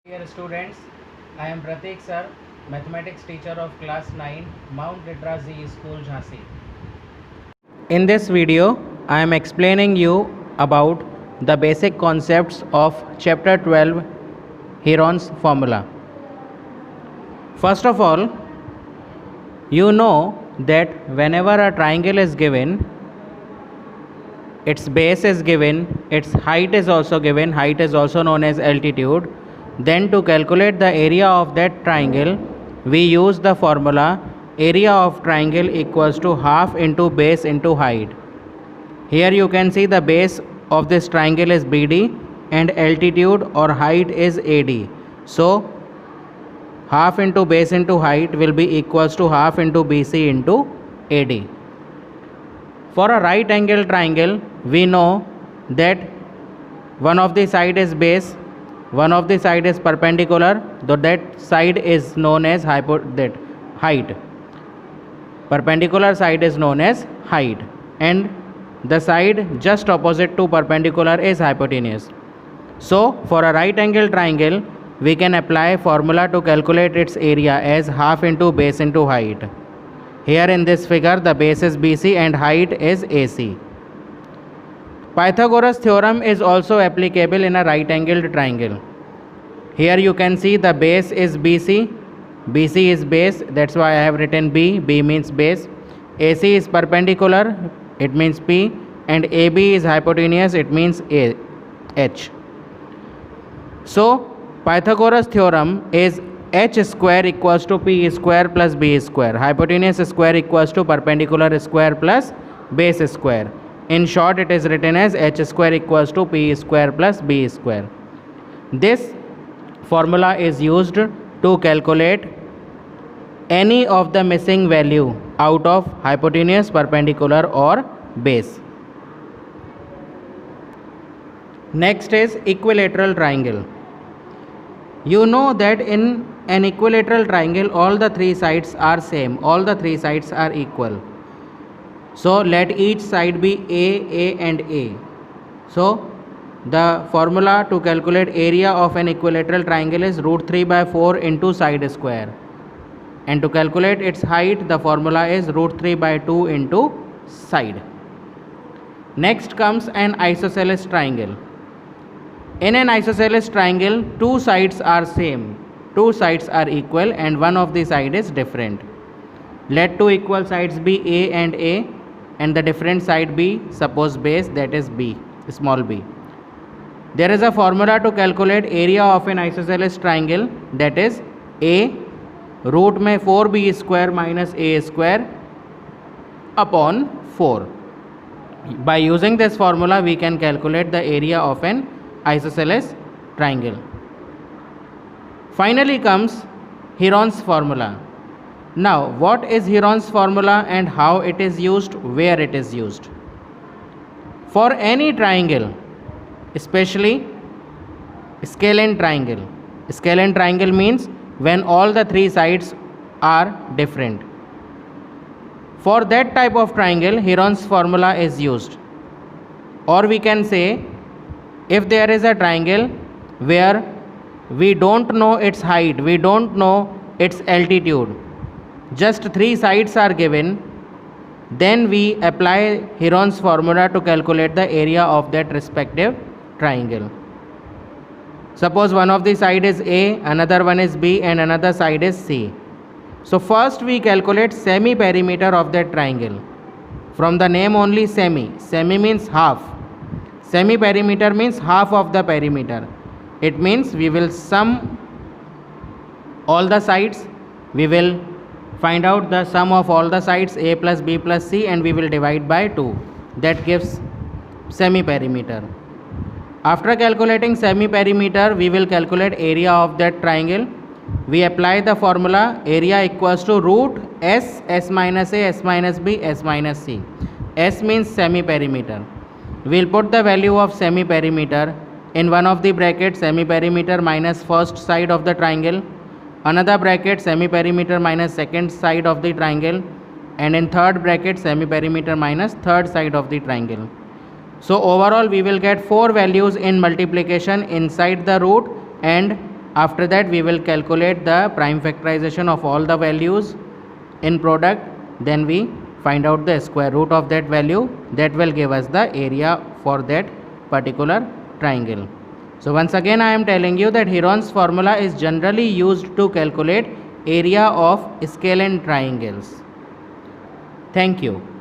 Dear students, I am Pratik sir, mathematics teacher of class 9, Mount Litra Z School, Jhansi. In this video, I am explaining you about the basic concepts of chapter 12, Heron's formula. First of all, you know that whenever a triangle is given, its base is given, its height is also given, height is also known as altitude. Then to calculate the area of that triangle, we use the formula area of triangle equals to half into base into height. Here you can see the base of this triangle is BD and altitude or height is AD. So half into base into height will be equals to half into BC into AD. For a right angle triangle, we know that one of the side is base, one of the side is perpendicular, so that side is known as height. Perpendicular side is known as height, and the side just opposite to perpendicular is hypotenuse. So for a right angle triangle, we can apply formula to calculate its area as half into base into height. Here in this figure, the base is BC and height is AC. Pythagoras theorem is also applicable in a right angled triangle. Here you can see the base is BC, BC is base, that's why I have written B, B means base. AC is perpendicular, it means P, and AB is hypotenuse, it means H. So Pythagoras theorem is H square equals to P square plus B square. Hypotenuse square equals to perpendicular square plus base square. In short, it is written as H square equals to P square plus B square. This formula is used to calculate any of the missing value out of hypotenuse, perpendicular or base. Next is equilateral triangle. You know that in an equilateral triangle, all the three sides are same, all the three sides are equal. So let each side be A and A. So the formula to calculate area of an equilateral triangle is root 3 by 4 into side square. And to calculate its height, the formula is root 3 by 2 into side. Next comes an isosceles triangle. In an isosceles triangle, two sides are same, two sides are equal and one of the side is different. Let two equal sides be A and the different side be suppose base, that is B, small b. There is a formula to calculate area of an isosceles triangle, that is A root में 4b square minus A square upon 4. By using this formula, we can calculate the area of an isosceles triangle. Finally comes Heron's formula. Now, what is Heron's formula and how it is used, where it is used? For any triangle, especially scalene triangle. Scalene triangle means when all the three sides are different. For that type of triangle, Heron's formula is used. Or we can say, if there is a triangle where we don't know its height, we don't know its altitude, just three sides are given, then we apply Heron's formula to calculate the area of that respective triangle. Suppose one of the side is A, another one is B and another side is C. So first we calculate semi-perimeter of that triangle. From the name only semi means half. Semi-perimeter means half of the perimeter. It means we will sum all the sides, we will find out the sum of all the sides A plus B plus C and we will divide by 2. That gives semi-perimeter. After calculating semi-perimeter, we will calculate area of that triangle. We apply the formula area equals to root S minus A, S minus B, S minus C. S means semi-perimeter. We will put the value of semi-perimeter in one of the brackets, semi-perimeter minus first side of the triangle, another bracket semi-perimeter minus second side of the triangle, and in third bracket semi-perimeter minus third side of the triangle. So overall we will get 4 values in multiplication inside the root and After that we will calculate the prime factorization of all the values in product, then we find out the square root of that value, that will give us the area for that particular triangle. So once again I am telling you that Heron's formula is generally used to calculate area of scalene triangles. Thank you.